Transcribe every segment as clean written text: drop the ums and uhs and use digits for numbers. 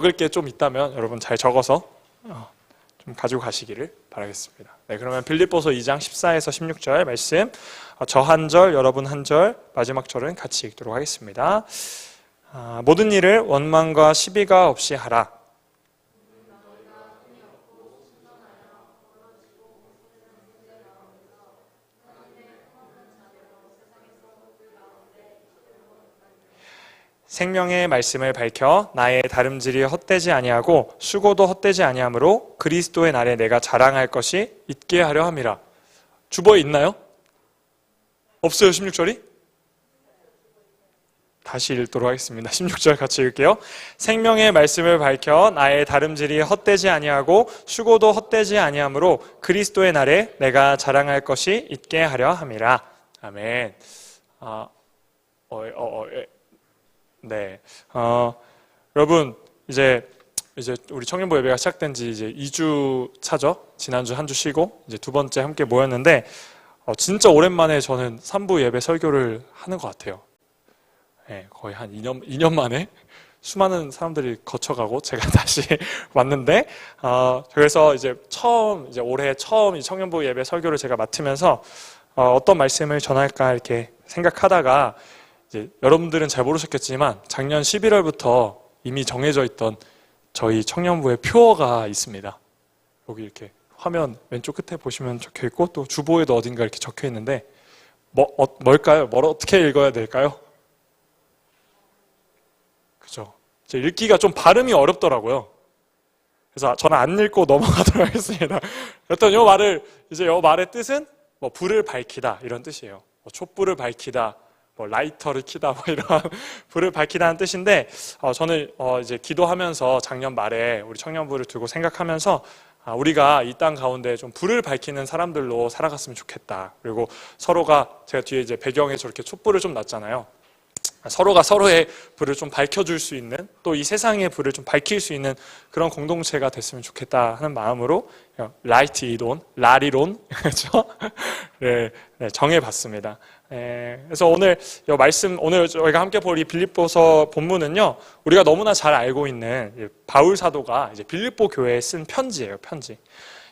적을 게 좀 있다면 여러분 잘 적어서 좀 가지고 가시기를 바라겠습니다. 네, 그러면 빌립보서 2장 14에서 16절 말씀, 저 한 절, 여러분 한 절, 마지막 절은 같이 읽도록 하겠습니다. 모든 일을 원망과 시비가 없이 하라. 생명의 말씀을 밝혀 나의 다름질이 헛되지 아니하고 수고도 헛되지 아니하므로 그리스도의 날에 내가 자랑할 것이 있게 하려 함이라. 주보에 있나요? 없어요, 16절이? 다시 읽도록 하겠습니다. 16절 같이 읽을게요. 생명의 말씀을 밝혀 나의 다름질이 헛되지 아니하고 수고도 헛되지 아니하므로 그리스도의 날에 내가 자랑할 것이 있게 하려 함이라. 아멘. 네. 여러분, 이제 우리 청년부 예배가 시작된 지 이제 2주 차죠? 지난주 한 주 쉬고, 이제 두 번째 함께 모였는데, 진짜 오랜만에 저는 3부 예배 설교를 하는 것 같아요. 네, 거의 한 2년 만에 수많은 사람들이 거쳐가고 제가 다시 왔는데, 그래서 이제 올해 처음 이 청년부 예배 설교를 제가 맡으면서, 어떤 말씀을 전할까 이렇게 생각하다가, 이제 여러분들은 잘 모르셨겠지만 작년 11월부터 이미 정해져 있던 저희 청년부의 표어가 있습니다. 여기 이렇게 화면 왼쪽 끝에 보시면 적혀 있고 또 주보에도 어딘가 이렇게 적혀 있는데 뭘까요? 뭘 어떻게 읽어야 될까요? 그죠? 읽기가 좀 발음이 어렵더라고요. 그래서 저는 안 읽고 넘어가도록 하겠습니다. 일단 이 말의 뜻은 불을 밝히다 이런 뜻이에요. 촛불을 밝히다. 라이터를 켜다 이런 불을 밝히다는 뜻인데 저는 이제 기도하면서 작년 말에 우리 청년부를 두고 생각하면서 우리가 이 땅 가운데 좀 불을 밝히는 사람들로 살아갔으면 좋겠다. 그리고 서로가 제가 뒤에 이제 배경에 저렇게 촛불을 좀 놨잖아요. 서로가 서로의 불을 좀 밝혀줄 수 있는 또 이 세상의 불을 좀 밝힐 수 있는 그런 공동체가 됐으면 좋겠다 하는 마음으로 라이트 이론, 라리론 그렇죠? 네, 정해봤습니다. 그래서 오늘 저희가 함께 볼 이 빌립보서 본문은요, 우리가 너무나 잘 알고 있는 바울 사도가 이제 빌립보 교회에 쓴 편지예요, 편지.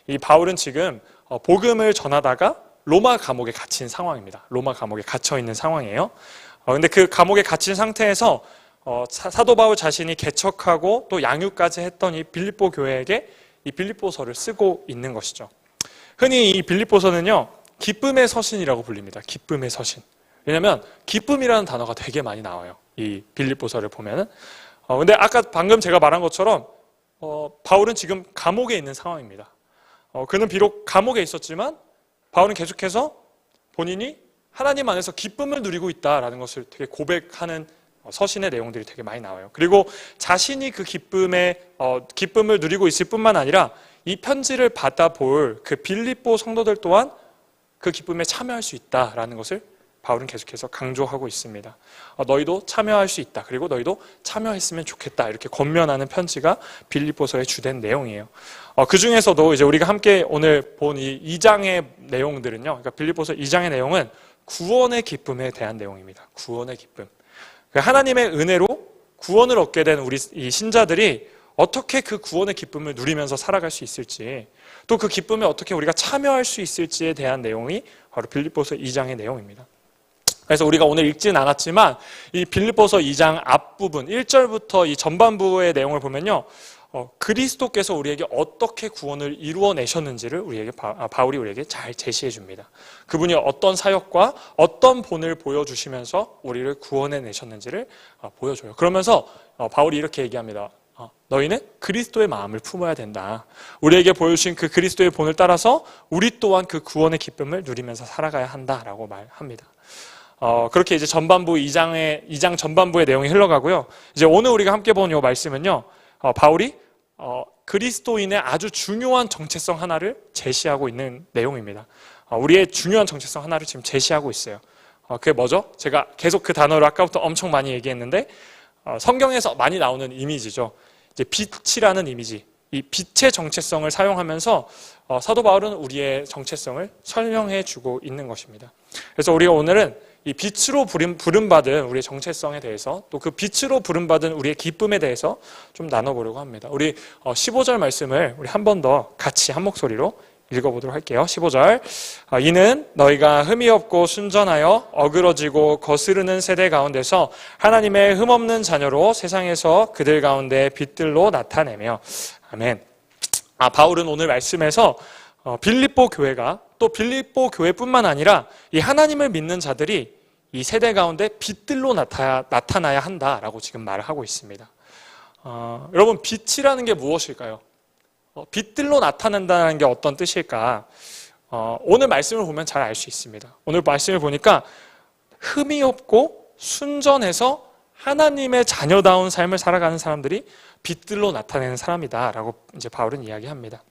이 바울은 지금 복음을 전하다가 로마 감옥에 갇힌 상황입니다. 로마 감옥에 갇혀 있는 상황이에요. 근데 그 감옥에 갇힌 상태에서 사도 바울 자신이 개척하고 또 양육까지 했던 이 빌립보 교회에게 이 빌립보서를 쓰고 있는 것이죠. 흔히 이 빌립보서는요, 기쁨의 서신이라고 불립니다. 기쁨의 서신. 왜냐하면 기쁨이라는 단어가 되게 많이 나와요. 이 빌립보서를 보면은. 근데 아까 방금 제가 말한 것처럼 바울은 지금 감옥에 있는 상황입니다. 그는 비록 감옥에 있었지만 바울은 계속해서 본인이 하나님 안에서 기쁨을 누리고 있다라는 것을 되게 고백하는 서신의 내용들이 되게 많이 나와요. 그리고 자신이 그 기쁨을 누리고 있을 뿐만 아니라 이 편지를 받아볼 그 빌립보 성도들 또한 그 기쁨에 참여할 수 있다라는 것을 바울은 계속해서 강조하고 있습니다. 너희도 참여할 수 있다. 그리고 너희도 참여했으면 좋겠다. 이렇게 권면하는 편지가 빌립보서의 주된 내용이에요. 그 중에서도 이제 우리가 함께 오늘 본 이 2장의 내용들은요. 그러니까 빌립보서 2장의 내용은 구원의 기쁨에 대한 내용입니다. 구원의 기쁨. 하나님의 은혜로 구원을 얻게 된 우리 이 신자들이 어떻게 그 구원의 기쁨을 누리면서 살아갈 수 있을지, 또 그 기쁨에 어떻게 우리가 참여할 수 있을지에 대한 내용이 바로 빌립보서 2장의 내용입니다. 그래서 우리가 오늘 읽지는 않았지만 이 빌립보서 2장 앞부분 1절부터 이 전반부의 내용을 보면요, 그리스도께서 우리에게 어떻게 구원을 이루어내셨는지를 바울이 우리에게 잘 제시해 줍니다. 그분이 어떤 사역과 어떤 본을 보여주시면서 우리를 구원해내셨는지를 보여줘요. 그러면서 바울이 이렇게 얘기합니다. 너희는 그리스도의 마음을 품어야 된다. 우리에게 보여주신 그 그리스도의 본을 따라서 우리 또한 그 구원의 기쁨을 누리면서 살아가야 한다라고 말합니다. 그렇게 이제 2장 전반부의 내용이 흘러가고요. 이제 오늘 우리가 함께 본 이 말씀은요, 바울이 그리스도인의 아주 중요한 정체성 하나를 제시하고 있는 내용입니다. 우리의 중요한 정체성 하나를 지금 제시하고 있어요. 그게 뭐죠? 제가 계속 그 단어를 아까부터 엄청 많이 얘기했는데 성경에서 많이 나오는 이미지죠. 이제 빛이라는 이미지, 이 빛의 정체성을 사용하면서 사도 바울은 우리의 정체성을 설명해 주고 있는 것입니다. 그래서 우리가 오늘은 이 빛으로 부름받은 우리의 정체성에 대해서 또 그 빛으로 부름받은 우리의 기쁨에 대해서 좀 나눠보려고 합니다. 우리 15절 말씀을 우리 한 번 더 같이 한 목소리로 읽어보도록 할게요. 15절. 이는 너희가 흠이 없고 순전하여 어그러지고 거스르는 세대 가운데서 하나님의 흠없는 자녀로 세상에서 그들 가운데 빛들로 나타내며. 아멘. 바울은 오늘 말씀에서 빌립보 교회가 또 빌립보 교회뿐만 아니라 이 하나님을 믿는 자들이 이 세대 가운데 빛들로 나타나야 한다라고 지금 말을 하고 있습니다. 여러분, 빛이라는 게 무엇일까요? 빛들로 나타난다는 게 어떤 뜻일까? 오늘 말씀을 보면 잘 알 수 있습니다. 오늘 말씀을 보니까 흠이 없고 순전해서 하나님의 자녀다운 삶을 살아가는 사람들이 빛들로 나타내는 사람이다라고 이제 바울은 이야기합니다.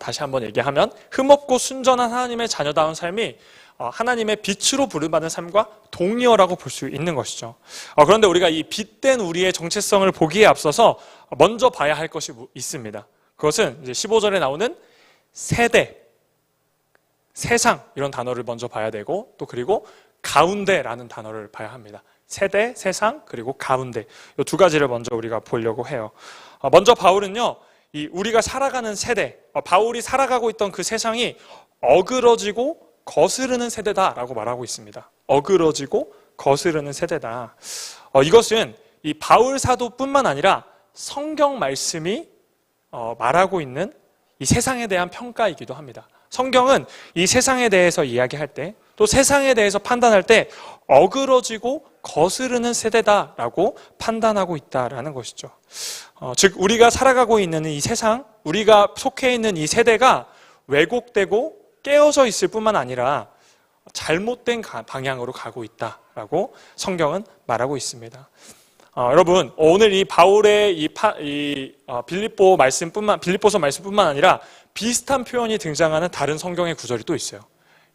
다시 한번 얘기하면 흠없고 순전한 하나님의 자녀다운 삶이 하나님의 빛으로 부름받는 삶과 동의어라고 볼 수 있는 것이죠. 그런데 우리가 이 빛된 우리의 정체성을 보기에 앞서서 먼저 봐야 할 것이 있습니다. 그것은 이제 15절에 나오는 세대, 세상 이런 단어를 먼저 봐야 되고 또 그리고 가운데라는 단어를 봐야 합니다. 세대, 세상 그리고 가운데 이 두 가지를 먼저 우리가 보려고 해요. 먼저 바울은요. 우리가 살아가는 세대, 바울이 살아가고 있던 그 세상이 어그러지고 거스르는 세대다라고 말하고 있습니다. 어그러지고 거스르는 세대다. 이것은 이 바울 사도뿐만 아니라 성경 말씀이 말하고 있는 이 세상에 대한 평가이기도 합니다. 성경은 이 세상에 대해서 이야기할 때 또 세상에 대해서 판단할 때 어그러지고 거스르는 세대다라고 판단하고 있다라는 것이죠. 즉 우리가 살아가고 있는 이 세상, 우리가 속해 있는 이 세대가 왜곡되고 깨어져 있을 뿐만 아니라 잘못된 방향으로 가고 있다라고 성경은 말하고 있습니다. 여러분, 오늘 이 바울의 빌립보서 말씀뿐만 아니라 비슷한 표현이 등장하는 다른 성경의 구절이 또 있어요.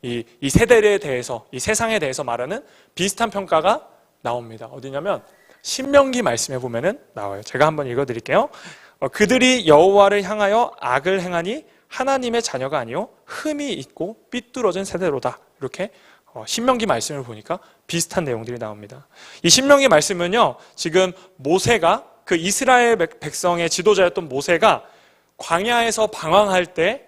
이 세대에 대해서, 이 세상에 대해서 말하는 비슷한 평가가 나옵니다. 어디냐면 신명기 말씀에 보면은 나와요. 제가 한번 읽어드릴게요. 그들이 여호와를 향하여 악을 행하니 하나님의 자녀가 아니요 흠이 있고 삐뚤어진 세대로다. 이렇게 신명기 말씀을 보니까 비슷한 내용들이 나옵니다. 이 신명기 말씀은요, 지금 모세가 그 이스라엘 백성의 지도자였던 모세가 광야에서 방황할 때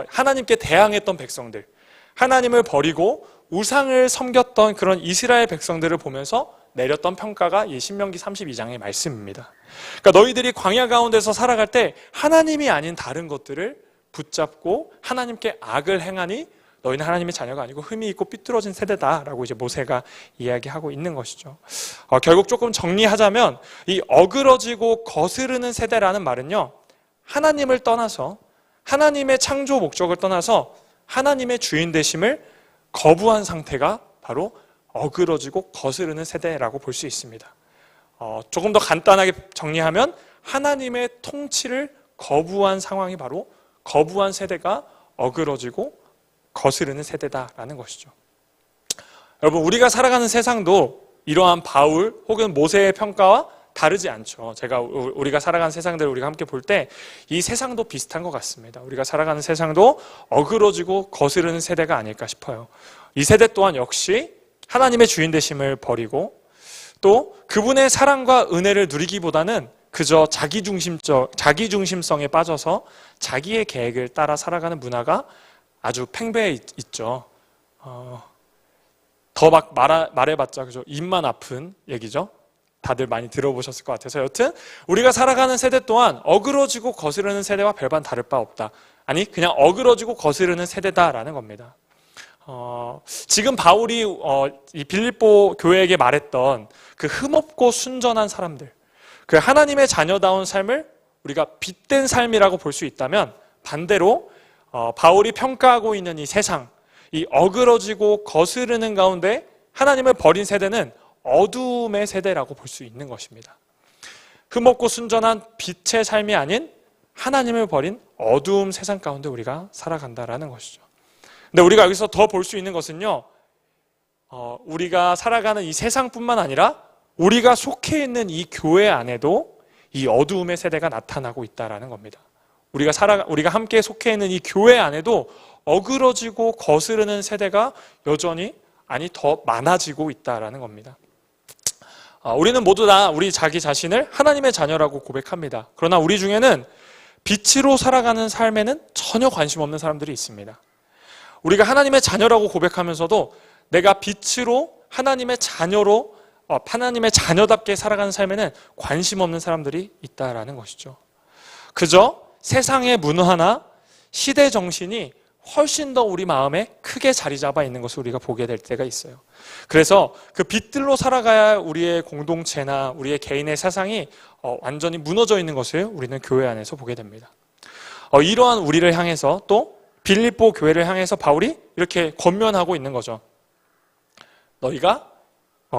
하나님께 대항했던 백성들, 하나님을 버리고 우상을 섬겼던 그런 이스라엘 백성들을 보면서 내렸던 평가가 이 신명기 32장의 말씀입니다. 그러니까 너희들이 광야 가운데서 살아갈 때 하나님이 아닌 다른 것들을 붙잡고 하나님께 악을 행하니 너희는 하나님의 자녀가 아니고 흠이 있고 삐뚤어진 세대다라고 이제 모세가 이야기하고 있는 것이죠. 결국 조금 정리하자면 이 어그러지고 거스르는 세대라는 말은요, 하나님을 떠나서 하나님의 창조 목적을 떠나서 하나님의 주인 되심을 거부한 상태가 바로 어그러지고 거스르는 세대라고 볼 수 있습니다. 조금 더 간단하게 정리하면 하나님의 통치를 거부한 상황이 바로 거부한 세대가 어그러지고 거스르는 세대다라는 것이죠. 여러분, 우리가 살아가는 세상도 이러한 바울 혹은 모세의 평가와 다르지 않죠. 우리가 살아가는 세상들을 우리가 함께 볼 때 이 세상도 비슷한 것 같습니다. 우리가 살아가는 세상도 어그러지고 거스르는 세대가 아닐까 싶어요. 이 세대 또한 역시 하나님의 주인 되심을 버리고 또 그분의 사랑과 은혜를 누리기보다는 그저 자기중심성에 빠져서 자기의 계획을 따라 살아가는 문화가 아주 팽배해 있죠. 더 막 말해봤자 그죠? 입만 아픈 얘기죠. 다들 많이 들어보셨을 것 같아서 여튼 우리가 살아가는 세대 또한 어그러지고 거스르는 세대와 별반 다를 바 없다. 아니 그냥 어그러지고 거스르는 세대다라는 겁니다. 지금 바울이 이 빌립보 교회에게 말했던 그 흠없고 순전한 사람들, 그 하나님의 자녀다운 삶을 우리가 빛된 삶이라고 볼 수 있다면 반대로 바울이 평가하고 있는 이 세상, 이 어그러지고 거스르는 가운데 하나님을 버린 세대는 어두움의 세대라고 볼 수 있는 것입니다. 흠없고 순전한 빛의 삶이 아닌 하나님을 버린 어두움 세상 가운데 우리가 살아간다라는 것이죠. 근데 우리가 여기서 더 볼 수 있는 것은요, 우리가 살아가는 이 세상뿐만 아니라 우리가 속해 있는 이 교회 안에도 이 어두움의 세대가 나타나고 있다라는 겁니다. 우리가 함께 속해 있는 이 교회 안에도 어그러지고 거스르는 세대가 여전히 아니 더 많아지고 있다라는 겁니다. 우리는 모두 다 우리 자기 자신을 하나님의 자녀라고 고백합니다. 그러나 우리 중에는 빛으로 살아가는 삶에는 전혀 관심 없는 사람들이 있습니다. 우리가 하나님의 자녀라고 고백하면서도 내가 빛으로 하나님의 자녀로 하나님의 자녀답게 살아가는 삶에는 관심 없는 사람들이 있다라는 것이죠. 그저 세상의 문화나 시대 정신이 훨씬 더 우리 마음에 크게 자리 잡아 있는 것을 우리가 보게 될 때가 있어요. 그래서 그 빛들로 살아가야 우리의 공동체나 우리의 개인의 세상이 완전히 무너져 있는 것을 우리는 교회 안에서 보게 됩니다. 이러한 우리를 향해서 또 빌립보 교회를 향해서 바울이 이렇게 권면하고 있는 거죠. 너희가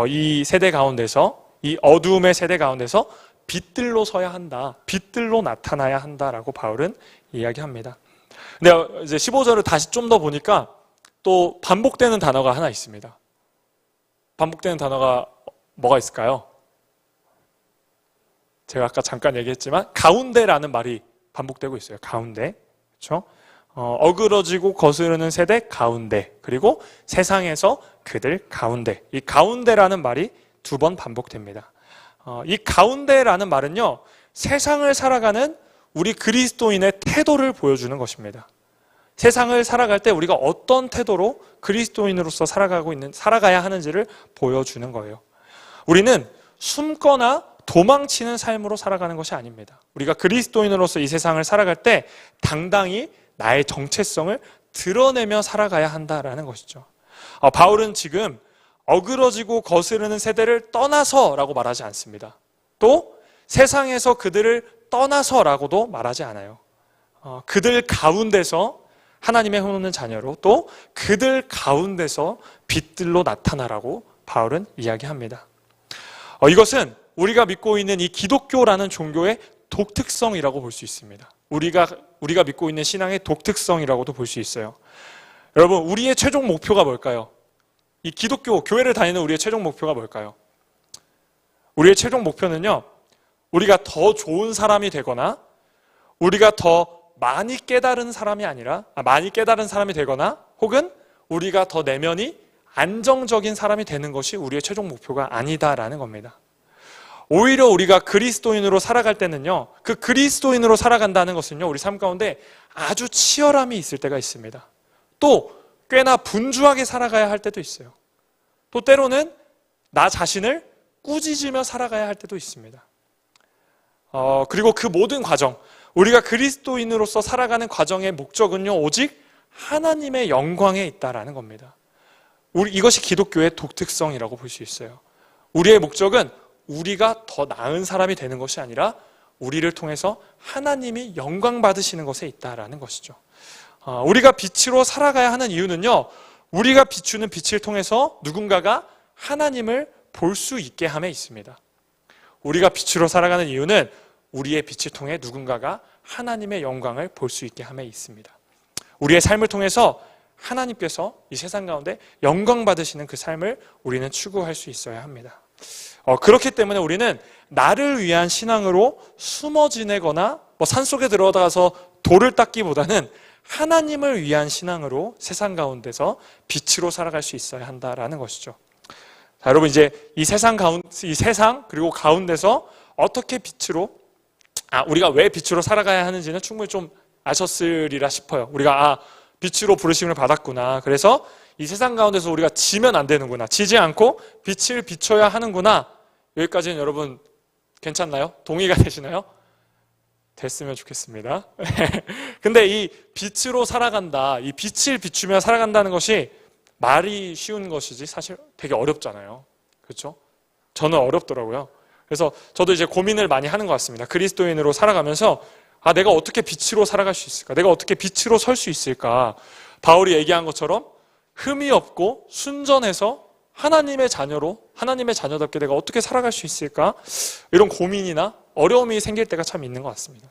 이 세대 가운데서, 이 어두움의 세대 가운데서 빛들로 서야 한다, 빛들로 나타나야 한다라고 바울은 이야기합니다. 근데 이제 15절을 다시 좀 더 보니까 또 반복되는 단어가 하나 있습니다. 반복되는 단어가 뭐가 있을까요? 제가 아까 잠깐 얘기했지만 가운데라는 말이 반복되고 있어요. 가운데. 그렇죠? 어그러지고 거스르는 세대 가운데, 그리고 세상에서 그들 가운데. 이 가운데라는 말이 2번 반복됩니다. 이 가운데라는 말은요, 세상을 살아가는 우리 그리스도인의 태도를 보여주는 것입니다. 세상을 살아갈 때 우리가 어떤 태도로 그리스도인으로서 살아가야 하는지를 보여주는 거예요. 우리는 숨거나 도망치는 삶으로 살아가는 것이 아닙니다. 우리가 그리스도인으로서 이 세상을 살아갈 때 당당히 나의 정체성을 드러내며 살아가야 한다라는 것이죠. 바울은 지금 어그러지고 거스르는 세대를 떠나서라고 말하지 않습니다. 또 세상에서 그들을 떠나서라고도 말하지 않아요. 그들 가운데서 하나님의 흐르는 자녀로, 또 그들 가운데서 빛들로 나타나라고 바울은 이야기합니다. 이것은 우리가 믿고 있는 이 기독교라는 종교의 독특성이라고 볼 수 있습니다. 우리가 믿고 있는 신앙의 독특성이라고도 볼 수 있어요. 여러분, 우리의 최종 목표가 뭘까요? 이 기독교, 교회를 다니는 우리의 최종 목표가 뭘까요? 우리의 최종 목표는요, 우리가 더 좋은 사람이 되거나, 우리가 더 많이 깨달은 사람이 아니라, 많이 깨달은 사람이 되거나, 혹은 우리가 더 내면이 안정적인 사람이 되는 것이 우리의 최종 목표가 아니다라는 겁니다. 오히려 우리가 그리스도인으로 살아갈 때는요, 그 그리스도인으로 살아간다는 것은요, 우리 삶 가운데 아주 치열함이 있을 때가 있습니다. 또 꽤나 분주하게 살아가야 할 때도 있어요. 또 때로는 나 자신을 꾸짖으며 살아가야 할 때도 있습니다. 그리고 그 모든 과정, 우리가 그리스도인으로서 살아가는 과정의 목적은요, 오직 하나님의 영광에 있다라는 겁니다. 이것이 기독교의 독특성이라고 볼 수 있어요. 우리의 목적은 우리가 더 나은 사람이 되는 것이 아니라 우리를 통해서 하나님이 영광 받으시는 것에 있다라는 것이죠. 우리가 빛으로 살아가야 하는 이유는요, 우리가 비추는 빛을 통해서 누군가가 하나님을 볼 수 있게 함에 있습니다. 우리가 빛으로 살아가는 이유는 우리의 빛을 통해 누군가가 하나님의 영광을 볼 수 있게 함에 있습니다. 우리의 삶을 통해서 하나님께서 이 세상 가운데 영광 받으시는 그 삶을 우리는 추구할 수 있어야 합니다. 그렇기 때문에 우리는 나를 위한 신앙으로 숨어 지내거나 산속에 들어가서 돌을 닦기보다는 하나님을 위한 신앙으로 세상 가운데서 빛으로 살아갈 수 있어야 한다라는 것이죠. 자, 여러분, 이제 이 세상 그리고 가운데서 어떻게 빛으로, 우리가 왜 빛으로 살아가야 하는지는 충분히 좀 아셨으리라 싶어요. 우리가 빛으로 부르심을 받았구나. 그래서 이 세상 가운데서 우리가 지면 안 되는구나. 지지 않고 빛을 비춰야 하는구나. 여기까지는 여러분 괜찮나요? 동의가 되시나요? 됐으면 좋겠습니다. 근데 이 빛으로 살아간다, 이 빛을 비추며 살아간다는 것이 말이 쉬운 것이지 사실 되게 어렵잖아요. 그렇죠? 저는 어렵더라고요. 그래서 저도 이제 고민을 많이 하는 것 같습니다. 그리스도인으로 살아가면서 내가 어떻게 빛으로 살아갈 수 있을까? 내가 어떻게 빛으로 설 수 있을까? 바울이 얘기한 것처럼 흠이 없고 순전해서 하나님의 자녀로, 하나님의 자녀답게 내가 어떻게 살아갈 수 있을까? 이런 고민이나 어려움이 생길 때가 참 있는 것 같습니다.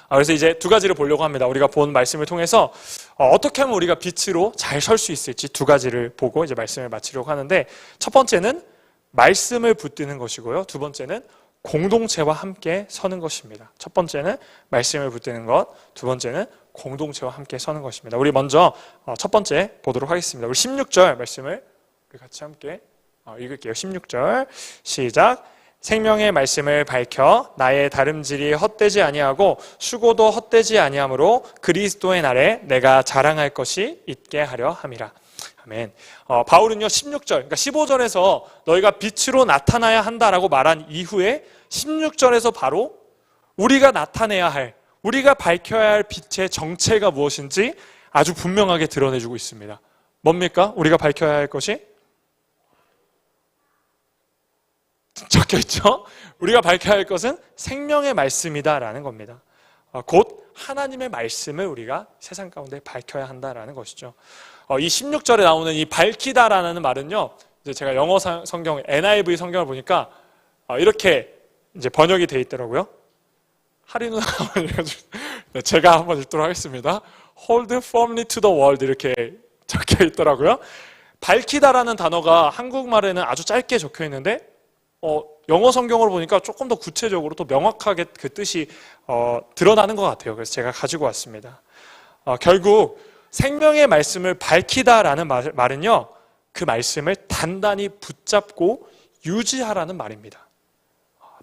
그래서 이제 2가지를 보려고 합니다. 우리가 본 말씀을 통해서 어떻게 하면 우리가 빛으로 잘 설 수 있을지 2가지를 보고 이제 말씀을 마치려고 하는데, 첫 번째는 말씀을 붙드는 것이고요. 2번째는 공동체와 함께 서는 것입니다. 첫 번째는 말씀을 붙드는 것, 2번째는 공동체와 함께 서는 것입니다. 우리 먼저 첫 번째 보도록 하겠습니다. 우리 16절 말씀을 우리 같이 함께 읽을게요. 16절 시작. 생명의 말씀을 밝혀 나의 다름질이 헛되지 아니하고 수고도 헛되지 아니하므로 그리스도의 날에 내가 자랑할 것이 있게 하려 함이라. 아멘. 바울은요 16절, 그러니까 15절에서 너희가 빛으로 나타나야 한다라고 말한 이후에 16절에서 바로 우리가 나타내야 할, 우리가 밝혀야 할 빛의 정체가 무엇인지 아주 분명하게 드러내주고 있습니다. 뭡니까? 우리가 밝혀야 할 것이? 적혀있죠? 우리가 밝혀야 할 것은 생명의 말씀이다라는 겁니다. 곧 하나님의 말씀을 우리가 세상 가운데 밝혀야 한다라는 것이죠. 이 16절에 나오는 이 밝히다라는 말은요, 이제 제가 영어 성경, NIV 성경을 보니까 이렇게 이제 번역이 되어 있더라고요. 하리 누나가 한번 읽어주세요. 제가 한번 읽도록 하겠습니다. Hold firmly to the word 이렇게 적혀 있더라고요. 밝히다라는 단어가 한국말에는 아주 짧게 적혀 있는데 영어 성경으로 보니까 조금 더 구체적으로 또 명확하게 그 뜻이 드러나는 것 같아요. 그래서 제가 가지고 왔습니다. 결국 생명의 말씀을 밝히다라는 말은요, 그 말씀을 단단히 붙잡고 유지하라는 말입니다.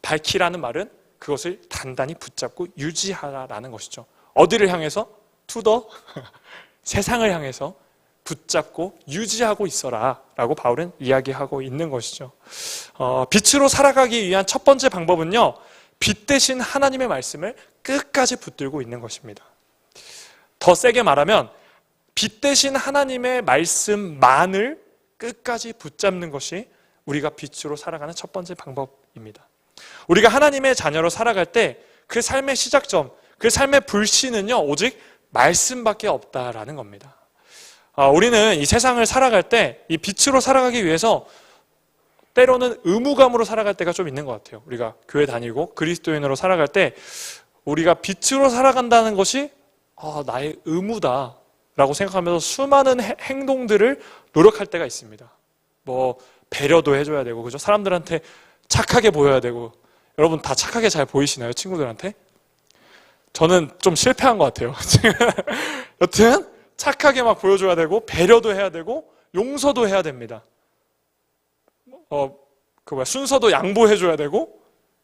밝히라는 말은 그것을 단단히 붙잡고 유지하라는 것이죠. 어디를 향해서? To the 세상을 향해서 붙잡고 유지하고 있어라 라고 바울은 이야기하고 있는 것이죠. 빛으로 살아가기 위한 첫 번째 방법은요, 빛 대신 하나님의 말씀을 끝까지 붙들고 있는 것입니다. 더 세게 말하면 빛 대신 하나님의 말씀만을 끝까지 붙잡는 것이 우리가 빛으로 살아가는 첫 번째 방법입니다. 우리가 하나님의 자녀로 살아갈 때 그 삶의 시작점, 그 삶의 불씨는요, 오직 말씀밖에 없다라는 겁니다. 우리는 이 세상을 살아갈 때 이 빛으로 살아가기 위해서 때로는 의무감으로 살아갈 때가 좀 있는 것 같아요. 우리가 교회 다니고 그리스도인으로 살아갈 때 우리가 빛으로 살아간다는 것이 나의 의무다라고 생각하면서 수많은 행동들을 노력할 때가 있습니다. 뭐 배려도 해줘야 되고, 그죠? 사람들한테 착하게 보여야 되고. 여러분 다 착하게 잘 보이시나요? 친구들한테? 저는 좀 실패한 것 같아요. 여튼 착하게 막 보여줘야 되고, 배려도 해야 되고, 용서도 해야 됩니다. 순서도 양보해줘야 되고,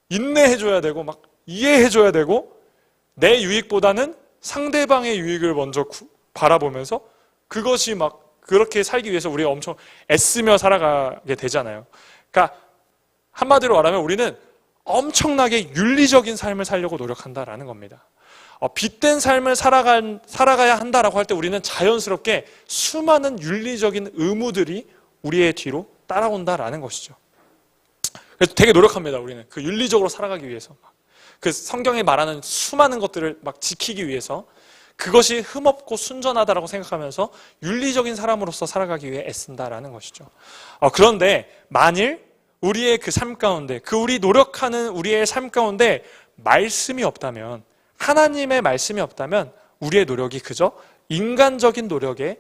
인내해줘야 되고, 막 이해해줘야 되고, 내 유익보다는 상대방의 유익을 먼저 바라보면서 그것이 막 그렇게 살기 위해서 우리가 엄청 애쓰며 살아가게 되잖아요. 그러니까 한마디로 말하면 우리는 엄청나게 윤리적인 삶을 살려고 노력한다라는 겁니다. 빛된 삶을 살아가야 한다라고 할 때 우리는 자연스럽게 수많은 윤리적인 의무들이 우리의 뒤로 따라온다라는 것이죠. 그래서 되게 노력합니다. 우리는 그 윤리적으로 살아가기 위해서, 그 성경에 말하는 수많은 것들을 막 지키기 위해서, 그것이 흠없고 순전하다라고 생각하면서 윤리적인 사람으로서 살아가기 위해 애쓴다라는 것이죠. 그런데 만일 우리의 그 삶 가운데, 우리 노력하는 우리의 삶 가운데 말씀이 없다면, 하나님의 말씀이 없다면 우리의 노력이 그저 인간적인 노력에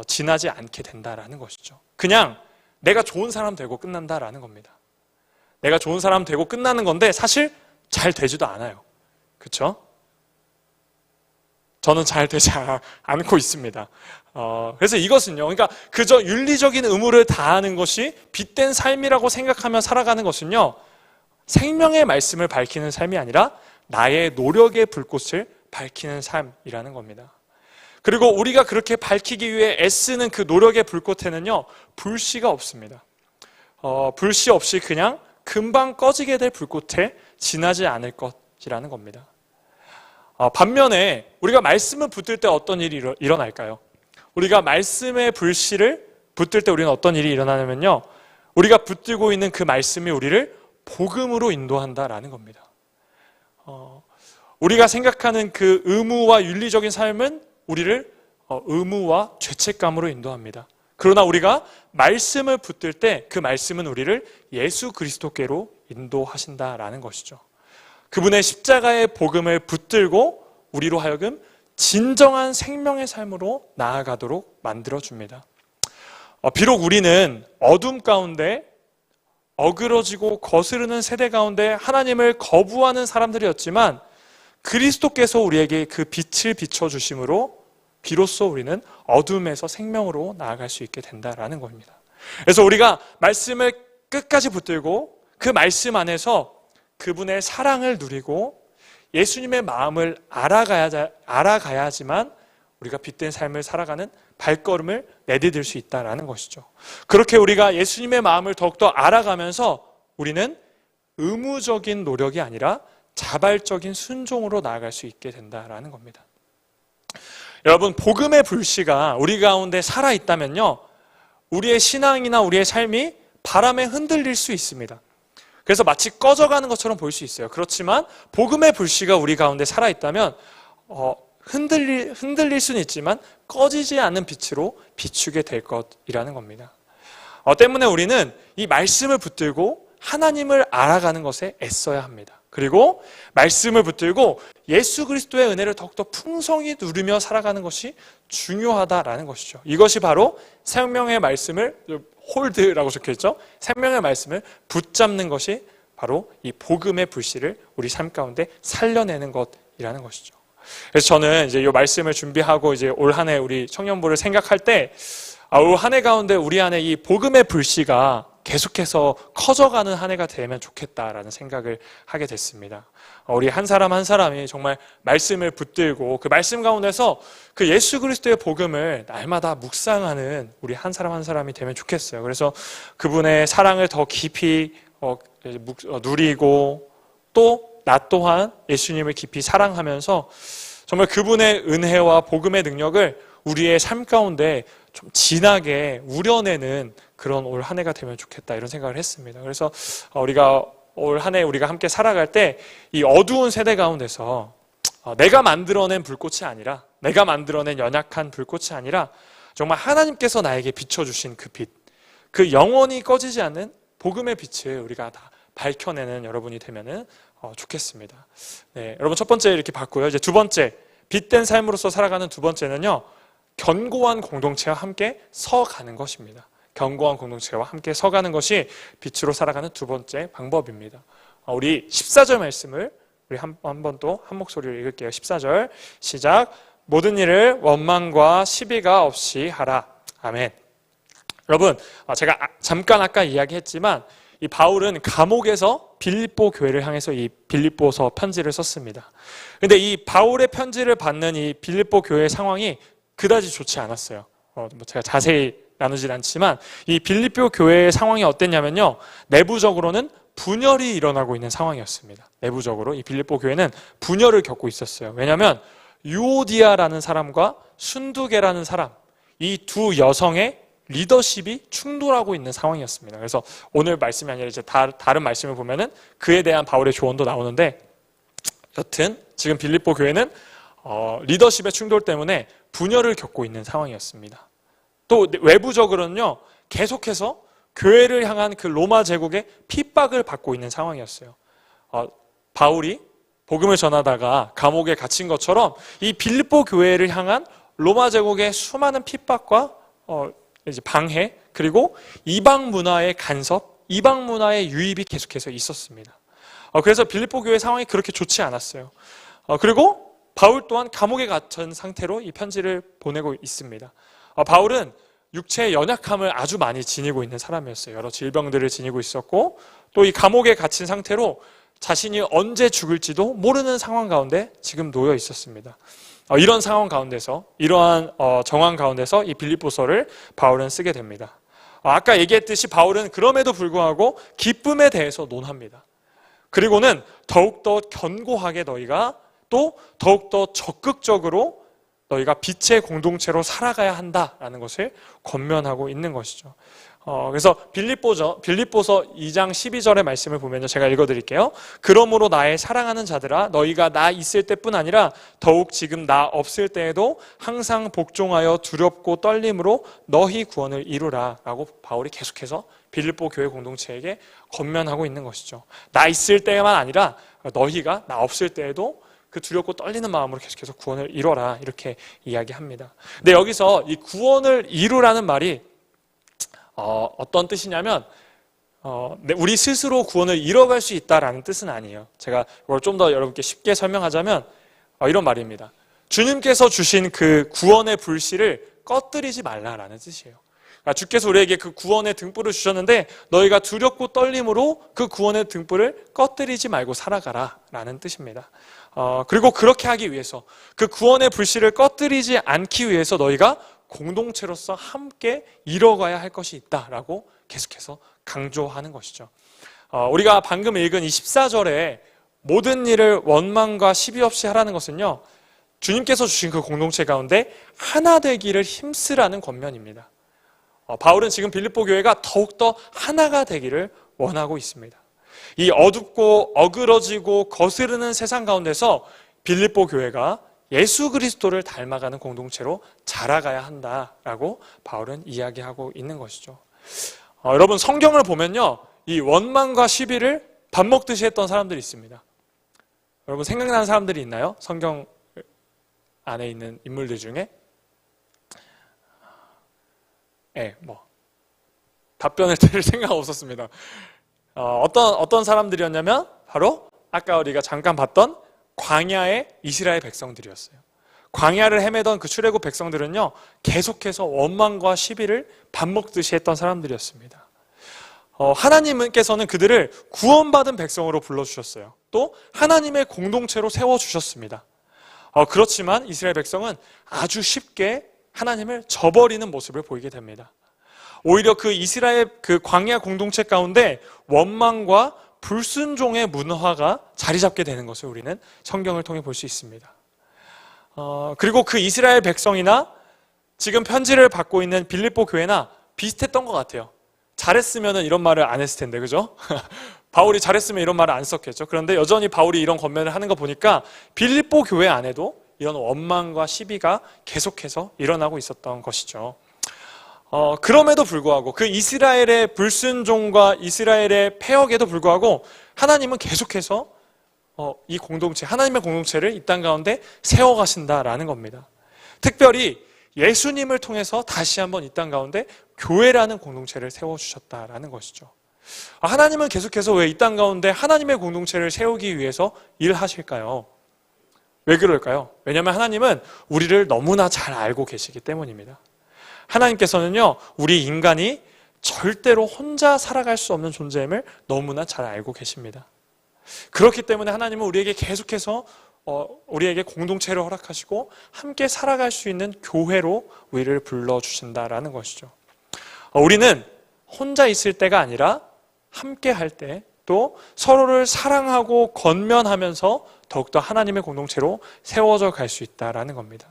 지나지 않게 된다라는 것이죠. 그냥 내가 좋은 사람 되고 끝난다라는 겁니다. 내가 좋은 사람 되고 끝나는 건데 사실 잘 되지도 않아요. 그렇죠? 저는 잘 되지 않고 있습니다. 그래서 이것은요, 그러니까 그저 윤리적인 의무를 다하는 것이 빛된 삶이라고 생각하며 살아가는 것은요, 생명의 말씀을 밝히는 삶이 아니라 나의 노력의 불꽃을 밝히는 삶이라는 겁니다. 그리고 우리가 그렇게 밝히기 위해 애쓰는 그 노력의 불꽃에는요, 불씨가 없습니다. 불씨 없이 그냥 금방 꺼지게 될 불꽃에 지나지 않을 것이라는 겁니다. 반면에 우리가 말씀을 붙들 때 어떤 일이 일어날까요? 우리가 말씀의 불씨를 붙들 때 우리는 어떤 일이 일어나냐면요, 우리가 붙들고 있는 그 말씀이 우리를 복음으로 인도한다라는 겁니다. 우리가 생각하는 그 의무와 윤리적인 삶은 우리를 의무와 죄책감으로 인도합니다. 그러나 우리가 말씀을 붙들 때 그 말씀은 우리를 예수 그리스도께로 인도하신다라는 것이죠. 그분의 십자가의 복음을 붙들고 우리로 하여금 진정한 생명의 삶으로 나아가도록 만들어줍니다. 비록 우리는 어둠 가운데 어그러지고 거스르는 세대 가운데 하나님을 거부하는 사람들이었지만, 그리스도께서 우리에게 그 빛을 비춰주심으로 비로소 우리는 어둠에서 생명으로 나아갈 수 있게 된다라는 겁니다. 그래서 우리가 말씀을 끝까지 붙들고 그 말씀 안에서 그분의 사랑을 누리고 예수님의 마음을 알아가야지만 우리가 빛된 삶을 살아가는 발걸음을 내디딜 수 있다는 것이죠. 그렇게 우리가 예수님의 마음을 더욱더 알아가면서 우리는 의무적인 노력이 아니라 자발적인 순종으로 나아갈 수 있게 된다는 겁니다. 여러분, 복음의 불씨가 우리 가운데 살아있다면요, 우리의 신앙이나 우리의 삶이 바람에 흔들릴 수 있습니다. 그래서 마치 꺼져가는 것처럼 보일 수 있어요. 그렇지만 복음의 불씨가 우리 가운데 살아있다면 흔들릴 수는 있지만 꺼지지 않는 빛으로 비추게 될 것이라는 겁니다. 때문에 우리는 이 말씀을 붙들고 하나님을 알아가는 것에 애써야 합니다. 그리고 말씀을 붙들고 예수 그리스도의 은혜를 더욱더 풍성히 누리며 살아가는 것이 중요하다라는 것이죠. 이것이 바로 생명의 말씀을, 홀드라고 적혀있죠. 생명의 말씀을 붙잡는 것이 바로 이 복음의 불씨를 우리 삶 가운데 살려내는 것이라는 것이죠. 그래서 저는 이제 이 말씀을 준비하고 이제 올 한 해 우리 청년부를 생각할 때, 올 한 해 가운데 우리 안에 이 복음의 불씨가 계속해서 커져가는 한 해가 되면 좋겠다라는 생각을 하게 됐습니다. 우리 한 사람 한 사람이 정말 말씀을 붙들고 그 말씀 가운데서 그 예수 그리스도의 복음을 날마다 묵상하는 우리 한 사람 한 사람이 되면 좋겠어요. 그래서 그분의 사랑을 더 깊이 누리고 또 나 또한 예수님을 깊이 사랑하면서 정말 그분의 은혜와 복음의 능력을 우리의 삶 가운데 좀 진하게 우려내는 그런 올 한 해가 되면 좋겠다, 이런 생각을 했습니다. 그래서 우리가 올 한 해 우리가 함께 살아갈 때 이 어두운 세대 가운데서 내가 만들어낸 불꽃이 아니라, 내가 만들어낸 연약한 불꽃이 아니라 정말 하나님께서 나에게 비춰주신 그 빛, 그 영원히 꺼지지 않는 복음의 빛을 우리가 다 밝혀내는 여러분이 되면은 좋겠습니다. 네, 여러분 첫 번째 이렇게 봤고요. 이제 두 번째, 빛된 삶으로서 살아가는 두 번째는요, 견고한 공동체와 함께 서가는 것입니다. 견고한 공동체와 함께 서가는 것이 빛으로 살아가는 두 번째 방법입니다. 우리 14절 말씀을 우리 한 번 또 한 목소리로 읽을게요. 14절 시작. 모든 일을 원망과 시비가 없이 하라. 아멘. 여러분, 제가 잠깐 아까 이야기했지만 이 바울은 감옥에서 빌립보 교회를 향해서 이 빌립보서 편지를 썼습니다. 근데 이 바울의 편지를 받는 이 빌립보 교회의 상황이 그다지 좋지 않았어요. 제가 자세히 나누진 않지만 이 빌립보 교회의 상황이 어땠냐면요, 내부적으로는 분열이 일어나고 있는 상황이었습니다. 내부적으로 이 빌립보 교회는 분열을 겪고 있었어요. 왜냐하면 유오디아라는 사람과 순두계라는 사람, 이 두 여성의 리더십이 충돌하고 있는 상황이었습니다. 그래서 오늘 말씀이 아니라 이제 다른 말씀을 보면은 그에 대한 바울의 조언도 나오는데, 여튼 지금 빌립보 교회는 리더십의 충돌 때문에 분열을 겪고 있는 상황이었습니다. 또 외부적으로는요, 계속해서 교회를 향한 그 로마 제국의 핍박을 받고 있는 상황이었어요. 바울이 복음을 전하다가 감옥에 갇힌 것처럼 이 빌립보 교회를 향한 로마 제국의 수많은 핍박과 이제 방해, 그리고 이방 문화의 간섭, 이방 문화의 유입이 계속해서 있었습니다. 그래서 빌립보 교회 상황이 그렇게 좋지 않았어요. 그리고 바울 또한 감옥에 갇힌 상태로 이 편지를 보내고 있습니다. 바울은 육체의 연약함을 아주 많이 지니고 있는 사람이었어요. 여러 질병들을 지니고 있었고, 또 이 감옥에 갇힌 상태로 자신이 언제 죽을지도 모르는 상황 가운데 지금 놓여 있었습니다. 이런 상황 가운데서, 이러한 정황 가운데서 이 빌립보서를 바울은 쓰게 됩니다. 아까 얘기했듯이 바울은 그럼에도 불구하고 기쁨에 대해서 논합니다. 그리고는 더욱더 견고하게 너희가 또 더욱더 적극적으로 너희가 빛의 공동체로 살아가야 한다라는 것을 권면하고 있는 것이죠. 그래서 빌립보서 2장 12절의 말씀을 보면요, 제가 읽어드릴게요. 그러므로 나의 사랑하는 자들아, 너희가 나 있을 때뿐 아니라 더욱 지금 나 없을 때에도 항상 복종하여 두렵고 떨림으로 너희 구원을 이루라 라고 바울이 계속해서 빌립보 교회 공동체에게 권면하고 있는 것이죠. 나 있을 때만 아니라 너희가 나 없을 때에도 그 두렵고 떨리는 마음으로 계속해서 구원을 이뤄라, 이렇게 이야기합니다. 근데 여기서 이 구원을 이루라는 말이 어떤 뜻이냐면, 우리 스스로 구원을 이뤄갈 수 있다라는 뜻은 아니에요. 제가 이걸 좀 더 여러분께 쉽게 설명하자면 이런 말입니다. 주님께서 주신 그 구원의 불씨를 꺼뜨리지 말라라는 뜻이에요. 그러니까 주께서 우리에게 그 구원의 등불을 주셨는데 너희가 두렵고 떨림으로 그 구원의 등불을 꺼뜨리지 말고 살아가라라는 뜻입니다. 그리고 그렇게 하기 위해서 그 구원의 불씨를 꺼뜨리지 않기 위해서 너희가 공동체로서 함께 이뤄가야 할 것이 있다라고 계속해서 강조하는 것이죠. 우리가 방금 읽은 이 14절에 모든 일을 원망과 시비 없이 하라는 것은요, 주님께서 주신 그 공동체 가운데 하나 되기를 힘쓰라는 권면입니다. 바울은 지금 빌립보 교회가 더욱더 하나가 되기를 원하고 있습니다. 이 어둡고 어그러지고 거스르는 세상 가운데서 빌립보 교회가 예수 그리스도를 닮아가는 공동체로 자라가야 한다라고 바울은 이야기하고 있는 것이죠. 여러분, 성경을 보면요, 이 원망과 시비를 밥 먹듯이 했던 사람들이 있습니다. 여러분, 생각나는 사람들이 있나요? 성경 안에 있는 인물들 중에? 답변을 드릴 생각 없었습니다. 어떤 사람들이었냐면 바로 아까 우리가 잠깐 봤던 광야의 이스라엘 백성들이었어요. 광야를 헤매던 그 출애굽 백성들은요, 계속해서 원망과 시비를 밥 먹듯이 했던 사람들이었습니다. 하나님께서는 그들을 구원받은 백성으로 불러주셨어요. 또 하나님의 공동체로 세워주셨습니다. 그렇지만 이스라엘 백성은 아주 쉽게 하나님을 저버리는 모습을 보이게 됩니다. 오히려 그 이스라엘 그 광야 공동체 가운데 원망과 불순종의 문화가 자리 잡게 되는 것을 우리는 성경을 통해 볼 수 있습니다. 그리고 그 이스라엘 백성이나 지금 편지를 받고 있는 빌립보 교회나 비슷했던 것 같아요. 잘했으면 이런 말을 안 했을 텐데, 그죠? 바울이 잘했으면 이런 말을 안 썼겠죠. 그런데 여전히 바울이 이런 권면을 하는 거 보니까 빌립보 교회 안에도 이런 원망과 시비가 계속해서 일어나고 있었던 것이죠. 그럼에도 불구하고 그 이스라엘의 불순종과 이스라엘의 패역에도 불구하고 하나님은 계속해서 이 공동체, 하나님의 공동체를 이 땅 가운데 세워가신다라는 겁니다. 특별히 예수님을 통해서 다시 한번 이 땅 가운데 교회라는 공동체를 세워주셨다라는 것이죠. 하나님은 계속해서 왜 이 땅 가운데 하나님의 공동체를 세우기 위해서 일하실까요? 왜 그럴까요? 왜냐하면 하나님은 우리를 너무나 잘 알고 계시기 때문입니다. 하나님께서는요, 우리 인간이 절대로 혼자 살아갈 수 없는 존재임을 너무나 잘 알고 계십니다. 그렇기 때문에 하나님은 우리에게 계속해서 우리에게 공동체를 허락하시고 함께 살아갈 수 있는 교회로 우리를 불러주신다라는 것이죠. 우리는 혼자 있을 때가 아니라 함께 할 때, 또 서로를 사랑하고 권면하면서 더욱더 하나님의 공동체로 세워져 갈 수 있다라는 겁니다.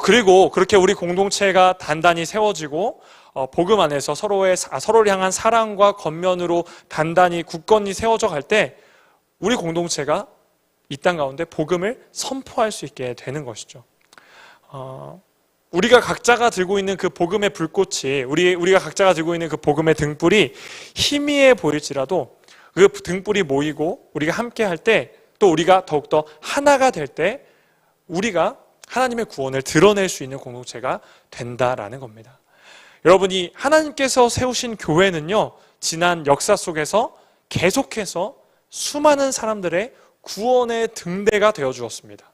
그리고 그렇게 우리 공동체가 단단히 세워지고 복음 안에서 서로를 향한 사랑과 권면으로 단단히 굳건히 세워져 갈 때 우리 공동체가 이 땅 가운데 복음을 선포할 수 있게 되는 것이죠. 우리가 각자가 들고 있는 그 복음의 불꽃이, 우리가 각자가 들고 있는 그 복음의 등불이 희미해 보일지라도 그 등불이 모이고 우리가 함께 할 때, 또 우리가 더욱더 하나가 될 때 우리가 하나님의 구원을 드러낼 수 있는 공동체가 된다라는 겁니다. 여러분이 하나님께서 세우신 교회는요, 지난 역사 속에서 계속해서 수많은 사람들의 구원의 등대가 되어 주었습니다.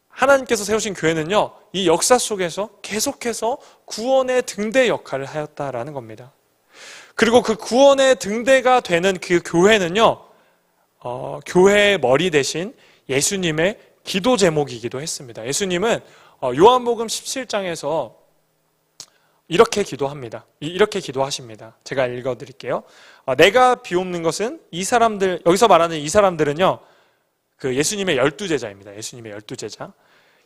하나님께서 세우신 교회는요, 이 역사 속에서 계속해서 구원의 등대 역할을 하였다라는 겁니다. 그리고 그 구원의 등대가 되는 그 교회는요, 교회의 머리 대신 예수님의 기도 제목이기도 했습니다. 예수님은 요한복음 17장에서 이렇게 기도합니다. 이렇게 기도하십니다. 제가 읽어드릴게요. 내가 비옵는 것은 이 사람들, 여기서 말하는 이 사람들은요, 그 예수님의 12제자입니다. 예수님의 12제자.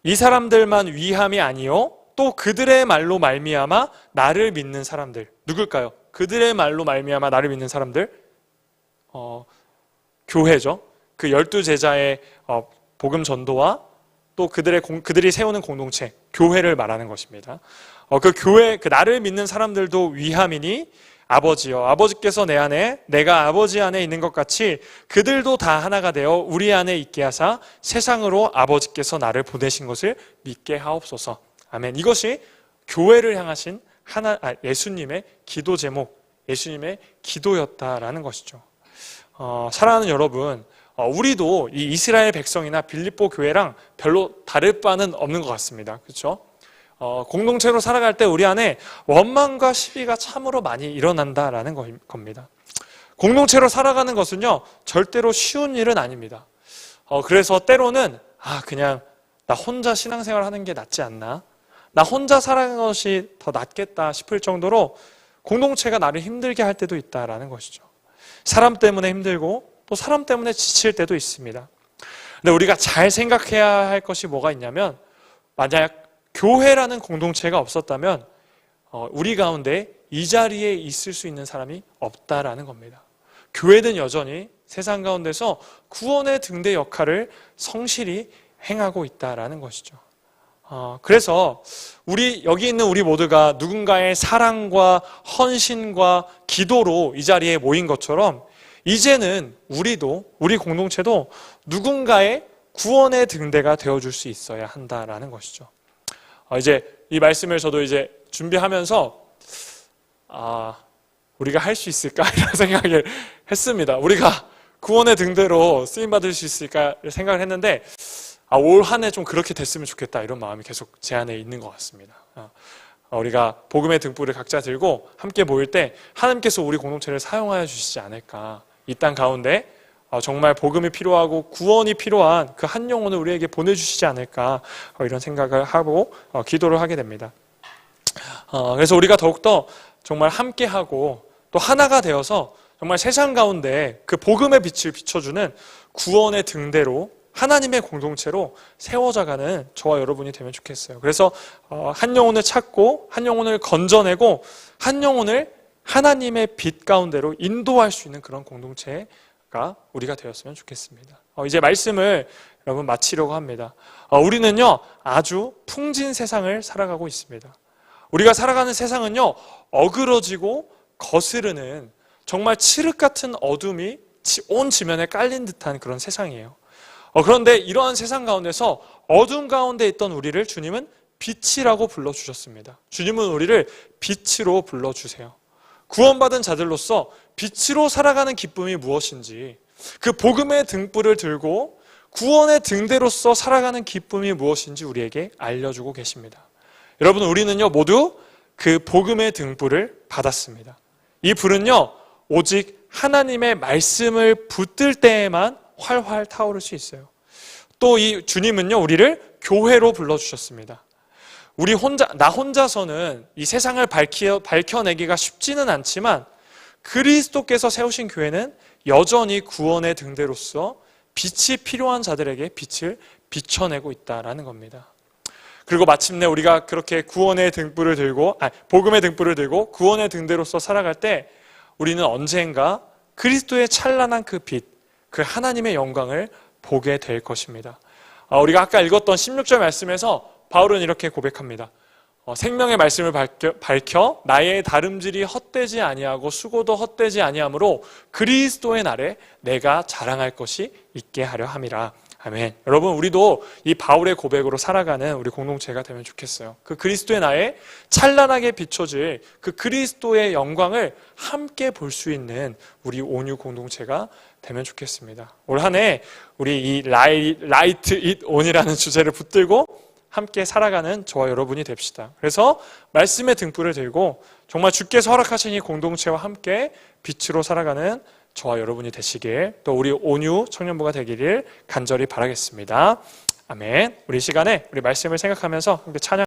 이 사람들만 위함이 아니요, 또 그들의 말로 말미암아 나를 믿는 사람들. 누굴까요? 그들의 말로 말미암아 나를 믿는 사람들. 교회죠. 그 12제자의 복음 전도와 또 그들이 세우는 공동체, 교회를 말하는 것입니다. 그 교회, 그 나를 믿는 사람들도 위함이니 아버지여, 아버지께서 내 안에, 내가 아버지 안에 있는 것 같이 그들도 다 하나가 되어 우리 안에 있게 하사 세상으로 아버지께서 나를 보내신 것을 믿게 하옵소서. 아멘. 이것이 교회를 향하신 예수님의 기도 제목, 예수님의 기도였다라는 것이죠. 사랑하는 여러분, 우리도 이 이스라엘 백성이나 빌립보 교회랑 별로 다를 바는 없는 것 같습니다. 그렇죠? 공동체로 살아갈 때 우리 안에 원망과 시비가 참으로 많이 일어난다라는 겁니다. 공동체로 살아가는 것은요, 절대로 쉬운 일은 아닙니다. 그래서 때로는 그냥 나 혼자 신앙생활 하는 게 낫지 않나? 나 혼자 살아가는 것이 더 낫겠다 싶을 정도로 공동체가 나를 힘들게 할 때도 있다라는 것이죠. 사람 때문에 힘들고 또 사람 때문에 지칠 때도 있습니다. 근데 우리가 잘 생각해야 할 것이 뭐가 있냐면, 만약 교회라는 공동체가 없었다면 우리 가운데 이 자리에 있을 수 있는 사람이 없다라는 겁니다. 교회는 여전히 세상 가운데서 구원의 등대 역할을 성실히 행하고 있다라는 것이죠. 그래서 여기 있는 우리 모두가 누군가의 사랑과 헌신과 기도로 이 자리에 모인 것처럼, 이제는 우리 공동체도 누군가의 구원의 등대가 되어줄 수 있어야 한다라는 것이죠. 이제 이 말씀을 저도 이제 준비하면서 우리가 할 수 있을까 이런 생각을 했습니다. 우리가 구원의 등대로 쓰임받을 수 있을까 생각을 했는데, 올 한 해 좀 그렇게 됐으면 좋겠다 이런 마음이 계속 제 안에 있는 것 같습니다. 우리가 복음의 등불을 각자 들고 함께 모일 때 하나님께서 우리 공동체를 사용하여 주시지 않을까, 이 땅 가운데 정말 복음이 필요하고 구원이 필요한 그 한 영혼을 우리에게 보내주시지 않을까, 이런 생각을 하고 기도를 하게 됩니다. 그래서 우리가 더욱더 정말 함께하고 또 하나가 되어서 정말 세상 가운데 그 복음의 빛을 비춰주는 구원의 등대로 하나님의 공동체로 세워져가는 저와 여러분이 되면 좋겠어요. 그래서 한 영혼을 찾고 한 영혼을 건져내고 한 영혼을 하나님의 빛 가운데로 인도할 수 있는 그런 공동체가 우리가 되었으면 좋겠습니다. 이제 말씀을 여러분 마치려고 합니다. 우리는요, 아주 풍진 세상을 살아가고 있습니다. 우리가 살아가는 세상은요, 어그러지고 거스르는 정말 칠흑 같은 어둠이 온 지면에 깔린 듯한 그런 세상이에요. 그런데 이러한 세상 가운데서 어둠 가운데 있던 우리를 주님은 빛이라고 불러주셨습니다. 주님은 우리를 빛으로 불러주세요. 구원받은 자들로서 빛으로 살아가는 기쁨이 무엇인지, 그 복음의 등불을 들고 구원의 등대로서 살아가는 기쁨이 무엇인지 우리에게 알려주고 계십니다. 여러분, 우리는요 모두 그 복음의 등불을 받았습니다. 이 불은요 오직 하나님의 말씀을 붙들 때에만 활활 타오를 수 있어요. 또 이 주님은요 우리를 교회로 불러주셨습니다. 나 혼자서는 이 세상을 밝혀내기가 쉽지는 않지만, 그리스도께서 세우신 교회는 여전히 구원의 등대로서 빛이 필요한 자들에게 빛을 비춰내고 있다라는 겁니다. 그리고 마침내 우리가 그렇게 복음의 등불을 들고 구원의 등대로서 살아갈 때, 우리는 언젠가 그리스도의 찬란한 그 빛, 그 하나님의 영광을 보게 될 것입니다. 우리가 아까 읽었던 16절 말씀에서 바울은 이렇게 고백합니다. 생명의 말씀을 밝혀 나의 다름질이 헛되지 아니하고 수고도 헛되지 아니하므로 그리스도의 날에 내가 자랑할 것이 있게 하려 함이라. 아멘. 여러분, 우리도 이 바울의 고백으로 살아가는 우리 공동체가 되면 좋겠어요. 그 그리스도의 날에 찬란하게 비춰질 그 그리스도의 영광을 함께 볼 수 있는 우리 온유 공동체가 되면 좋겠습니다. 올 한 해 우리 이 라이트 잇 온이라는 주제를 붙들고 함께 살아가는 저와 여러분이 됩시다. 그래서 말씀의 등불을 들고 정말 주께서 허락하신 이 공동체와 함께 빛으로 살아가는 저와 여러분이 되시길, 또 우리 온유 청년부가 되기를 간절히 바라겠습니다. 아멘. 우리 시간에 우리 말씀을 생각하면서 함께 찬양